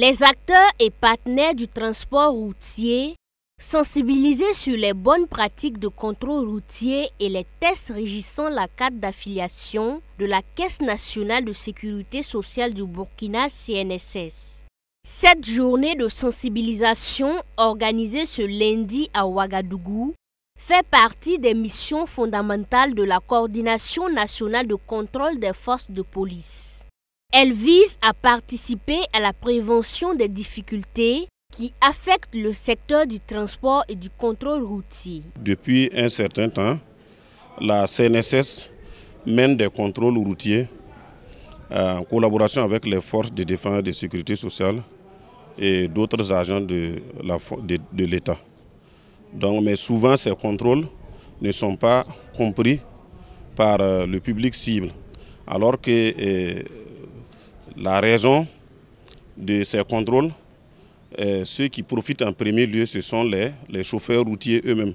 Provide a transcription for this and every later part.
Les acteurs et partenaires du transport routier, sensibilisés sur les bonnes pratiques de contrôle routier et les tests régissant la carte d'affiliation de la Caisse nationale de sécurité sociale du Burkina CNSS. Cette journée de sensibilisation organisée ce lundi à Ouagadougou fait partie des missions fondamentales de la Coordination nationale de contrôle des forces de police. Elle vise à participer à la prévention des difficultés qui affectent le secteur du transport et du contrôle routier. Depuis un certain temps, la CNSS mène des contrôles routiers en collaboration avec les forces de défense et de sécurité sociale et d'autres agents de l'État. Mais souvent, ces contrôles ne sont pas compris par le public cible, alors que la raison de ces contrôles, ceux qui profitent en premier lieu, ce sont les chauffeurs routiers eux-mêmes.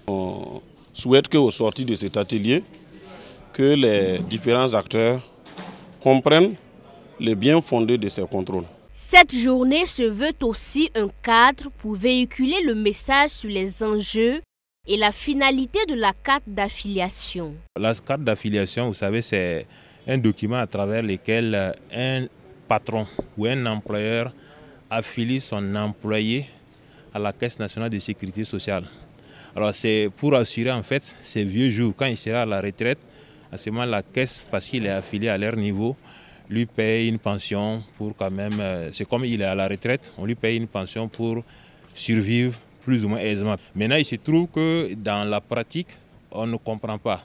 On souhaite qu'au sortir de cet atelier, que les différents acteurs comprennent les bien fondés de ces contrôles. Cette journée se veut aussi un cadre pour véhiculer le message sur les enjeux et la finalité de la carte d'affiliation. La carte d'affiliation, vous savez, c'est un document à travers lequel un patron ou un employeur affilie son employé à la Caisse nationale de sécurité sociale. Alors c'est pour assurer en fait ces vieux jours, quand il sera à la retraite, à ce moment la Caisse, parce qu'il est affilié à leur niveau, lui paye une pension pour quand même, c'est comme il est à la retraite, on lui paye une pension pour survivre plus ou moins aisément. Maintenant il se trouve que dans la pratique, on ne comprend pas.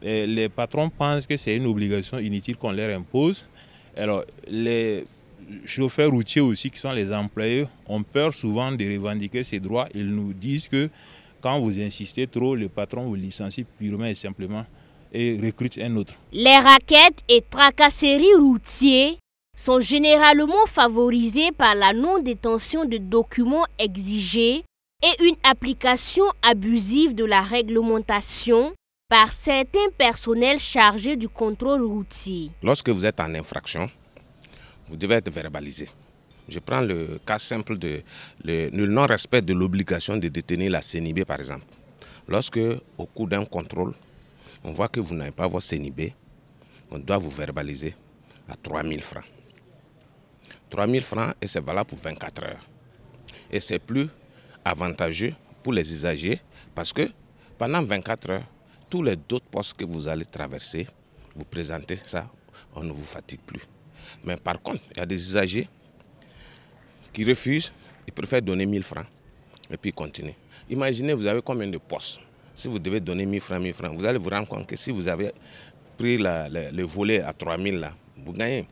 Et les patrons pensent que c'est une obligation inutile qu'on leur impose. Alors les chauffeurs routiers aussi, qui sont les employés, ont peur souvent de revendiquer ces droits. Ils nous disent que quand vous insistez trop, le patron vous licencie purement et simplement et recrute un autre. Les raquettes et tracasseries routiers sont généralement favorisées par la non-détention de documents exigés et une application abusive de la réglementation par certains personnels chargés du contrôle routier. Lorsque vous êtes en infraction, vous devez être verbalisé. Je prends le cas simple de le non-respect de l'obligation de détenir la CNIB par exemple. Lorsque, au cours d'un contrôle, on voit que vous n'avez pas votre CNIB, on doit vous verbaliser à 3 000 francs. 3 000 francs et c'est valable pour 24 heures. Et c'est plus avantageux pour les usagers parce que pendant 24 heures, tous les autres postes que vous allez traverser, vous présentez ça, on ne vous fatigue plus. Mais par contre, il y a des usagers qui refusent, ils préfèrent donner 1 000 francs et puis continuer. Imaginez, vous avez combien de postes. Si vous devez donner 1 000 francs, vous allez vous rendre compte que si vous avez pris le volet à 3 000, là, vous gagnez.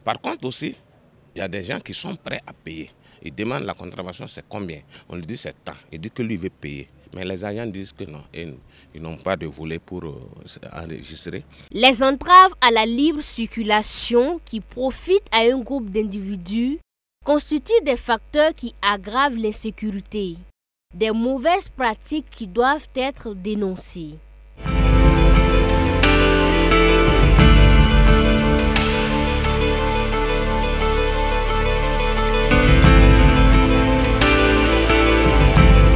Par contre aussi, il y a des gens qui sont prêts à payer. Ils demandent la contravention, c'est combien? On lui dit c'est tant. Il dit que lui veut payer. Mais les agents disent que non, ils n'ont pas de volet pour enregistrer. Les entraves à la libre circulation qui profitent à un groupe d'individus constituent des facteurs qui aggravent l'insécurité, des mauvaises pratiques qui doivent être dénoncées.